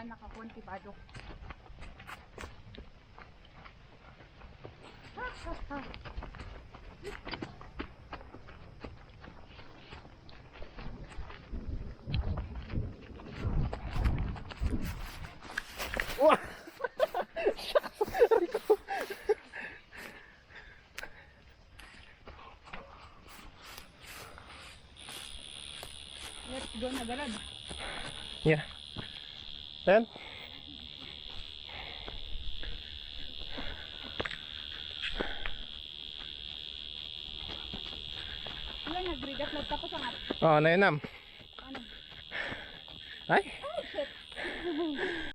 Wala nakakontibado. Wah! Let's go na galad. Yeah. Then? Wala nag-read upload tapos ang at. Oh, nainam. Ano? Ay! Oh shit.